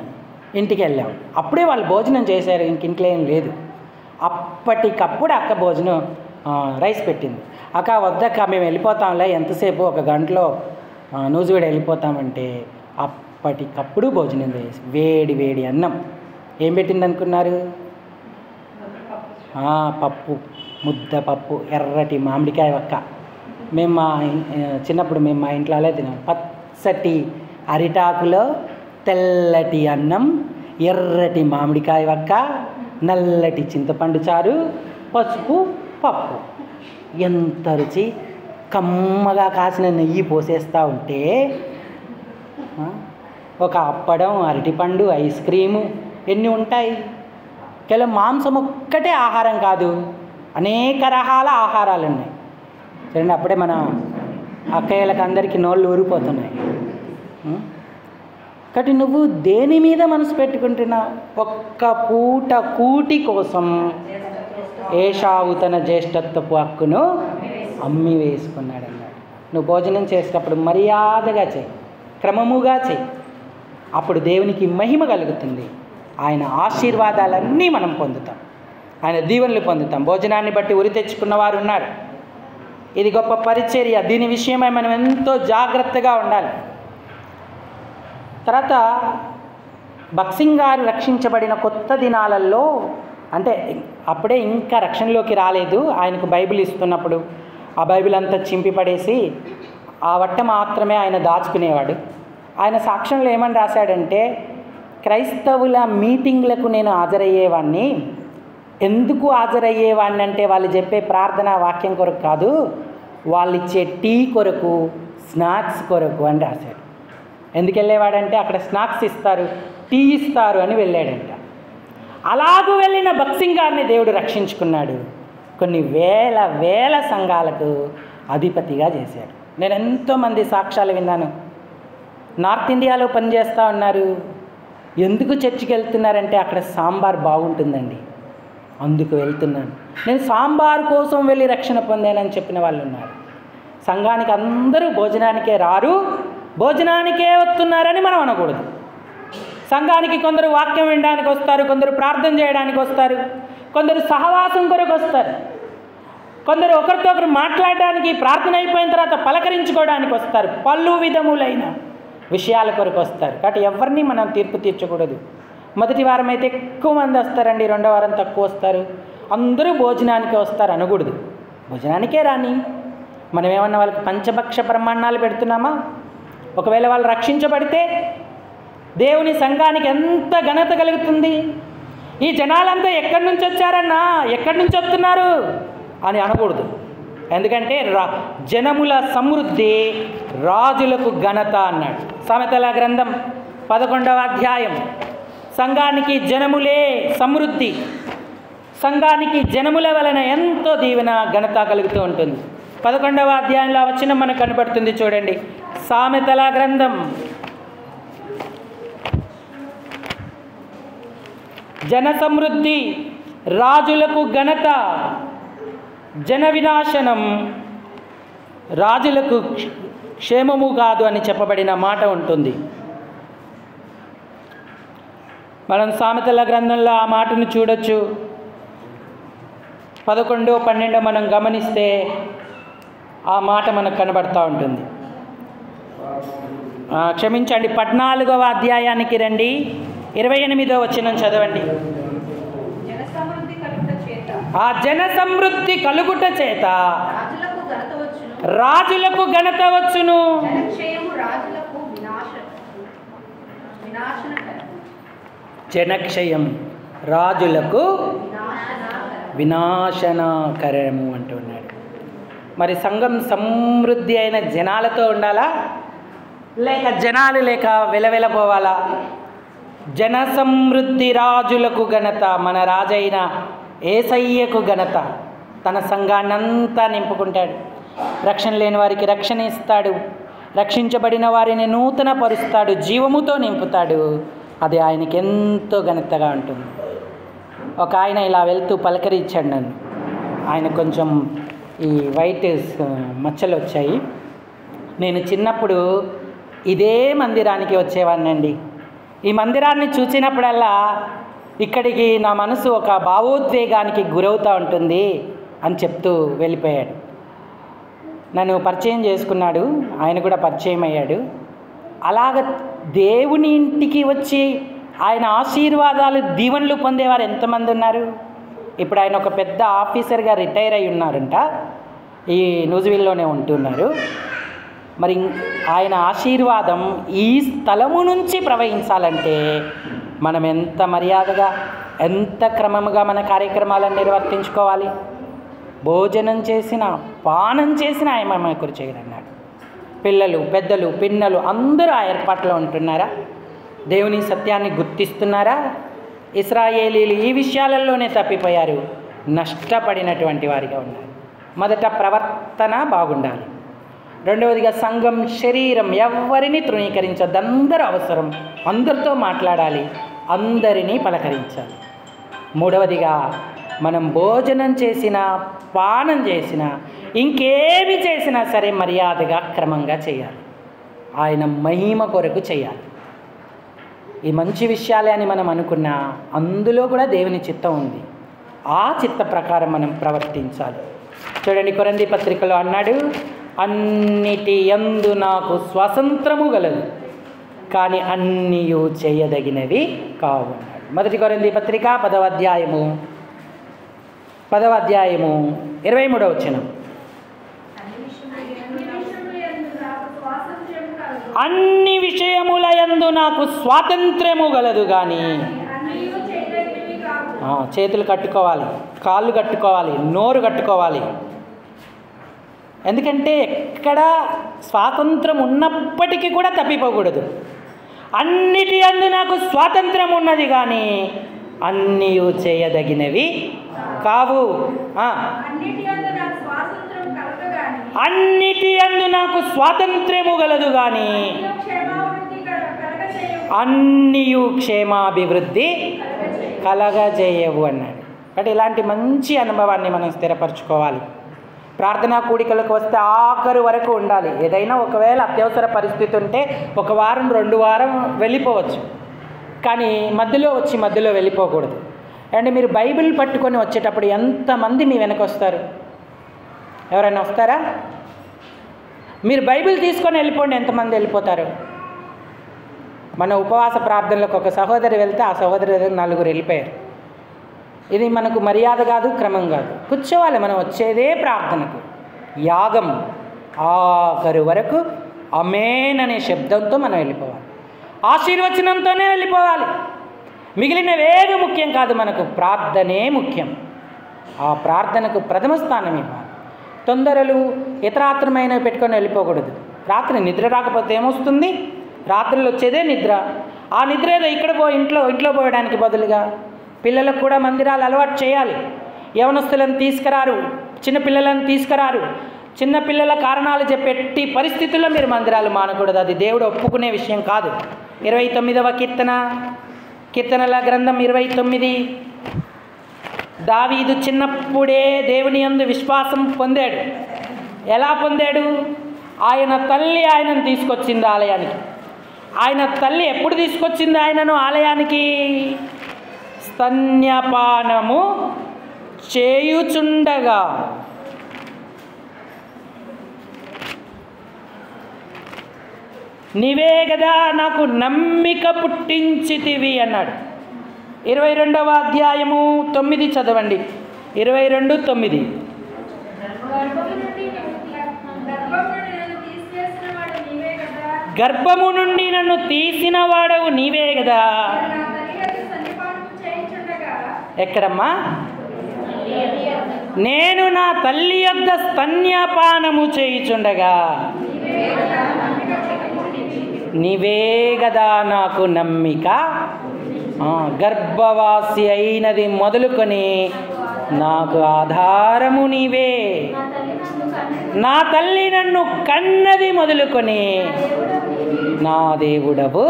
ఇంటికి వెళ్ళాం. అప్పుడే వాళ్ళు భోజనం చేశారు, ఇంట్లో ఏం లేదు. అప్పటికప్పుడు అక్క భోజనం రైస్ పెట్టింది. అక్క వద్దక్క, మేము వెళ్ళిపోతాంలే, ఎంతసేపు, 1 గంటలో నూజివీడు వెళ్ళిపోతామంటే అప్పటికప్పుడు భోజనం చేసి వేడి వేడి అన్నం. ఏం పెట్టింది అనుకున్నారు? పప్పు, ముద్ద పప్పు, ఎర్రటి మామిడికాయ ఒక్క. మేము చిన్నప్పుడు మా ఇంట్లో అలా తినాం. పచ్చటి అరిటాకులో తెల్లటి అన్నం, ఎర్రటి మామిడికాయ ఒక్క, నల్లటి చింతపండు చారు, పసుపు, పప్పు. ఎంత రుచి! కమ్మగా కాసిన నెయ్యి పోసేస్తూ ఉంటే ఒక అప్పడం, అరటిపండు, ఐస్ క్రీము, ఎన్ని ఉంటాయి. కేవలం మాంసం ఒక్కటే ఆహారం కాదు, అనేక రకాల ఆహారాలు ఉన్నాయి. చూడండి, అప్పుడే మన అక్కయ్యలకు అందరికీ నోళ్ళు ఊరిపోతున్నాయి. కాబట్టి నువ్వు దేని మీద మనసు పెట్టుకుంటున్నావు? ఒక్క పూట కూటి కోసం ఏషావు తన జ్యేష్ఠత్వపు హక్కును అమ్మి వేసుకున్నాడు అన్నాడు. నువ్వు భోజనం చేసేటప్పుడు మర్యాదగా చేయి, క్రమముగా చేయి. అప్పుడు దేవునికి మహిమ కలుగుతుంది. ఆయన ఆశీర్వాదాలన్నీ మనం పొందుతాం, ఆయన దీవెనలు పొందుతాం. భోజనాన్ని బట్టి ఉరి తెచ్చుకున్న వారు ఉన్నారు. ఇది గొప్ప పరిచర్య. దీని విషయమై మనం ఎంతో జాగ్రత్తగా ఉండాలి. తర్వాత భక్సింగ్ గారు రక్షించబడిన కొత్త దినాలలో, అంటే అప్పుడే ఇంకా రక్షణలోకి రాలేదు, ఆయనకు బైబిల్ ఇస్తున్నప్పుడు ఆ బైబిల్ అంతా చింపిపడేసి ఆ వట్ట మాత్రమే ఆయన దాచుకునేవాడు. ఆయన సాక్ష్యంలో ఏమని రాశాడంటే, క్రైస్తవుల మీటింగ్లకు నేను హాజరయ్యేవాడిని. ఎందుకు హాజరయ్యేవాడిని అంటే వాళ్ళు చెప్పే ప్రార్థన వాక్యం కొరకు కాదు, వాళ్ళు ఇచ్చే టీ కొరకు, స్నాక్స్ కొరకు అని రాశాడు. ఎందుకు వెళ్ళేవాడంటే అక్కడ స్నాక్స్ ఇస్తారు, టీ ఇస్తారు అని వెళ్ళాడంట. అలాగూ వెళ్ళిన భక్సింగ్ గారిని దేవుడు రక్షించుకున్నాడు. కొన్ని వేల సంఘాలకు అధిపతిగా చేశాడు. నేను ఎంతోమంది సాక్ష్యాలు విన్నాను. నార్త్ ఇండియాలో పనిచేస్తూ ఉన్నారు. ఎందుకు చర్చికి వెళ్తున్నారంటే అక్కడ సాంబార్ బాగుంటుందండి, అందుకు వెళ్తున్నాను. నేను సాంబార్ కోసం వెళ్ళి రక్షణ పొందానని చెప్పిన వాళ్ళు ఉన్నారు. సంఘానికి అందరూ భోజనానికే రారు, భోజనానికే వస్తున్నారని మనం అనకూడదు. సంఘానికి కొందరు వాక్యం వినడానికి వస్తారు, కొందరు ప్రార్థన చేయడానికి వస్తారు, కొందరు సహవాసం కొరకు వస్తారు, కొందరు ఒకరితో ఒకరు మాట్లాడడానికి, ప్రార్థన అయిపోయిన తర్వాత పలకరించుకోవడానికి వస్తారు, పలు విధములైన విషయాల కొరకు వస్తారు. కాబట్టి ఎవరిని మనం తీర్పు తీర్చకూడదు. మొదటి వారం అయితే ఎక్కువ మంది వస్తారండి, 2వ వారం తక్కువ వస్తారు, అందరూ భోజనానికి వస్తారు అనకూడదు. భోజనానికే రాని. మనం ఏమన్నా వాళ్ళకి పంచభక్ష బ్రహ్మాండాలు పెడుతున్నామా? ఒకవేళ వాళ్ళు రక్షించబడితే దేవుని సంఘానికి ఎంత ఘనత కలుగుతుంది. ఈ జనాలంతా ఎక్కడి నుంచి వచ్చారన్నా, ఎక్కడి నుంచి వస్తున్నారు అని అనకూడదు. ఎందుకంటే జనముల సమృద్ధి రాజులకు ఘనత అన్నాడు. సామెతల గ్రంథం 11వ అధ్యాయం. సంఘానికి జనములే సమృద్ధి, సంఘానికి జనముల వలన ఎంతో దీవెన ఘనత కలుగుతూ ఉంటుంది. 11వ అధ్యాయంలో వచనం మనకు కనబడుతుంది చూడండి. సామెతల గ్రంథం జన సమృద్ధి, రాజులకు ఘనత, జన వినాశనం, రాజులకు క్షేమము కాదు అని చెప్పబడిన మాట ఉంటుంది. మనం సామెతల గ్రంథంలో ఆ మాటను చూడొచ్చు. 11, 12 మనం గమనిస్తే ఆ మాట మనకు కనబడుతూ ఉంటుంది. క్షమించండి, 14వ అధ్యాయానికి రండి, 28వ వచనం చదవండి. ఆ జన సమృద్ధి కలుగుట చేత రాజులకు ఘనత వచ్చును. జనక్షయం రాజులకు వినాశనకరము అంటున్నాడు. మరి సంఘం సమృద్ధి అయిన జనాలతో ఉండాలా, లేక జనాలు లేక వెలవెలపోవాలా? జన సమృద్ధి రాజులకు ఘనత. మన రాజైన యేసయ్యకు ఘనత. తన సంఘాన్నంతా నింపుకుంటాడు. రక్షణ లేని వారికి రక్షణ ఇస్తాడు, రక్షించబడిన వారిని నూతన పరుస్తాడు, జీవముతో నింపుతాడు. అది ఆయనకి ఎంతో ఘనతగా ఉంటుంది. ఒక ఆయన ఇలా వెళ్తూ పలకరించాడు నన్ను. ఆయన కొంచెం ఈ వైట్ మచ్చలు వచ్చాయి. నేను చిన్నప్పుడు ఇదే మందిరానికి వచ్చేవాడినండి. ఈ మందిరాన్ని చూసినప్పుడల్లా ఇక్కడికి నా మనసు ఒక భావోద్వేగానికి గురవుతూ ఉంటుంది అని చెప్తూ వెళ్ళిపోయాడు. నన్ను పరిచయం చేసుకున్నాడు, ఆయన కూడా పరిచయం అయ్యాడు. అలాగ దేవుని ఇంటికి వచ్చి ఆయన ఆశీర్వాదాలు దీవెనలు పొందేవారు ఎంతమంది ఉన్నారు. ఇప్పుడు ఆయన ఒక పెద్ద ఆఫీసర్గా రిటైర్ అయి ఉన్నారంట, ఈ నూజివీల్లోనే ఉంటున్నారు. మరి ఆయన ఆశీర్వాదం ఈ స్థలము నుంచి ప్రవహించాలంటే మనం ఎంత మర్యాదగా, ఎంత క్రమముగా మన కార్యక్రమాలను నిర్వర్తించుకోవాలి. భోజనం చేసిన, పానం చేసిన ఆయన మనకు చేయడన్నాడు. పిల్లలు, పెద్దలు, పిన్నలు అందరూ ఆ ఏర్పాట్లో ఉంటున్నారా? దేవుని సత్యాన్ని గుర్తిస్తున్నారా? ఇశ్రాయేలీలు ఈ విషయాలలోనే తప్పిపోయారు, నష్టపడినటువంటి వారిగా ఉన్నారు. మొదట ప్రవర్తన బాగుండాలి. రెండవదిగా సంఘం, శరీరం ఎవరిని తృణీకరించద్దు. అందరూ అవసరం, అందరితో మాట్లాడాలి, అందరినీ పలకరించాలి. మూడవదిగా మనం భోజనం చేసినా, పానం చేసినా, ఇంకేమి చేసినా సరే మర్యాదగా, క్రమంగా చేయాలి. ఆయన మహిమ కొరకు చేయాలి. ఈ మంచి విషయాలే అని మనం అనుకున్నా అందులో కూడా దేవుని చిత్తం ఉంది. ఆ చిత్త ప్రకారం మనం ప్రవర్తించాలి. చూడండి, కొరింథీ పత్రికలో అన్నాడు, అన్నిటి యందు నాకు స్వాతంత్రము గలదు, కానీ అన్నీయు చేయదగినవి కావు అన్నాడు. మొదటి కొరింథీ పత్రిక 10వ అధ్యాయము 23వ వచనం. అన్ని విషయముల యందు నాకు స్వాతంత్ర్యము గలదు, కానీ చేతులు కట్టుకోవాలి, కాళ్ళు కట్టుకోవాలి, నోరు కట్టుకోవాలి. ఎందుకంటే ఎక్కడ స్వాతంత్రం ఉన్నప్పటికీ కూడా తప్పిపోకూడదు. అన్నిటి యందు నాకు స్వాతంత్రం ఉన్నది, కానీ అన్నీ చేయదగినవి కావు. అన్నిటి యందు నాకు స్వాతంత్ర్యము గలదు, కానీ అన్నీయు క్షేమాభివృద్ధి కలగజేయవు అన్నాడు. కాబట్టి ఇలాంటి మంచి అనుభవాన్ని మనం స్థిరపరచుకోవాలి. ప్రార్థనా కూడికలకు వస్తే ఆఖరు వరకు ఉండాలి. ఏదైనా ఒకవేళ అత్యవసర పరిస్థితి ఉంటే 1 వారం 2 వారం వెళ్ళిపోవచ్చు, కానీ మధ్యలో వెళ్ళిపోకూడదు. అంటే మీరు బైబిల్ పట్టుకొని వచ్చేటప్పుడు ఎంతమంది మీ వెనక వస్తారు? ఎవరైనా వస్తారా? మీరు బైబిల్ తీసుకొని వెళ్ళిపోండి, ఎంతమంది వెళ్ళిపోతారు? మన ఉపవాస ప్రార్థనలకు ఒక సహోదరి వెళ్తే ఆ సహోదరి దగ్గర 4 వెళ్ళిపోయారు. ఇది మనకు మర్యాద కాదు, క్రమం కాదు. కూర్చోవాలి. మనం వచ్చేదే ప్రార్థనకు, యాగం. ఆఖరు వరకు అమేన్ అనే శబ్దంతో మనం వెళ్ళిపోవాలి. ఆశీర్వచనంతోనే వెళ్ళిపోవాలి. మిగిలినవేవి ముఖ్యం కాదు, మనకు ప్రార్థనే ముఖ్యం. ఆ ప్రార్థనకు ప్రథమ స్థానం ఇవ్వాలి. తొందరలు ఇతరాత్రమైనవి పెట్టుకొని వెళ్ళిపోకూడదు. రాత్రి నిద్ర రాకపోతే ఏమొస్తుంది? రాత్రులు వచ్చేదే నిద్ర. ఆ నిద్ర ఏదో ఇంట్లో పోయడానికి బదులుగా పిల్లలకు కూడా మందిరాలు అలవాటు చేయాలి. యవనస్తులను తీసుకురారు, చిన్నపిల్లలను తీసుకురారు. చిన్నపిల్లల కారణాలు చెప్పెట్టి పరిస్థితుల్లో మీరు మందిరాలు మానకూడదు. అది దేవుడు ఒప్పుకునే విషయం కాదు. 29వ కీర్తనల గ్రంథం 29. దావీదు చిన్నప్పుడే దేవుని యందు విశ్వాసం పొందాడు. ఎలా పొందాడు? ఆయన తల్లి ఆయనను తీసుకొచ్చింది ఆలయానికి. ఆయన తల్లి ఎప్పుడు తీసుకొచ్చింది ఆయనను ఆలయానికి? స్తన్యపానము చేయుచుండగా. నీవే కదా నాకు నమ్మిక పుట్టించితివి అన్నాడు. 22వ అధ్యాయము 9 చదవండి. 22:9. గర్భము నుండి నన్ను తీసిన వాడవు నీవే కదా. ఎక్కడమ్మా? నేను నా తల్లి యొద్ద స్తన్యపానము చేయుచుండగా నీవే కదా నాకు నమ్మిక. గర్భవాసి అయినది మొదలుకొని నాకు ఆధారము నీవే. నా తల్లి నన్ను కన్నది మొదలుకొని నా దేవుడవు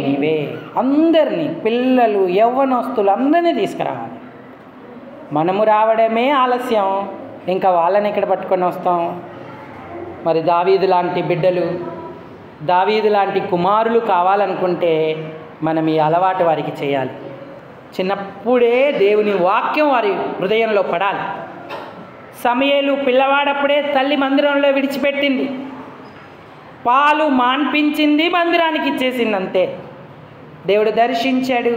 నీవే. అందరినీ, పిల్లలు, యవ్వనస్తులు అందరినీ తీసుకురావాలి. మనము రావడమే ఆలస్యం, ఇంకా వాళ్ళని ఎక్కడ పట్టుకొని వస్తాం? మరి దావీదు లాంటి బిడ్డలు, దావీదు లాంటి కుమారులు కావాలనుకుంటే మనం ఈ అలవాటు వారికి చేయాలి. చిన్నప్పుడే దేవుని వాక్యం వారి హృదయంలో పడాలి. సమూయేలు పిల్లవాడప్పుడే తల్లి మందిరంలో విడిచిపెట్టింది, పాలు మాన్పించింది, మందిరానికి ఇచ్చేసింది, అంతే. దేవుడు దర్శించాడు.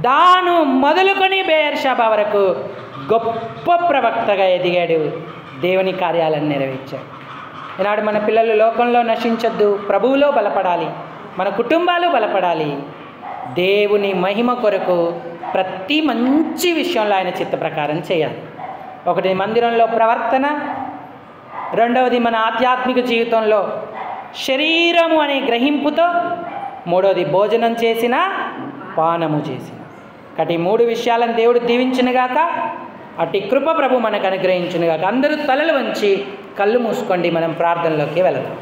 దాను మొదలుకొని బెయేర్షెబా వరకు గొప్ప ప్రవక్తగా ఎదిగాడు. దేవుని కార్యాలను నెరవేర్చాడు. ఈనాడు మన పిల్లలు లోకంలో నశించొద్దు, ప్రభువులో బలపడాలి, మన కుటుంబాలు బలపడాలి. దేవుని మహిమ కొరకు ప్రతి మంచి విషయంలో ఆయన చిత్త ప్రకారం చేయాలి. ఒకటి మందిరంలో ప్రవర్తన, రెండవది మన ఆధ్యాత్మిక జీవితంలో శరీరము అనే గ్రహింపుతో, మూడవది భోజనం చేసిన, పానము చేసిన. కాబట్టి 3 విషయాలను దేవుడు దీవించునుగాక. అట్టి కృప ప్రభు మనకు అనుగ్రహించునుగాక. అందరూ తలలు వంచి కళ్ళు మూసుకోండి, మనం ప్రార్థనలోకి వెళదాం.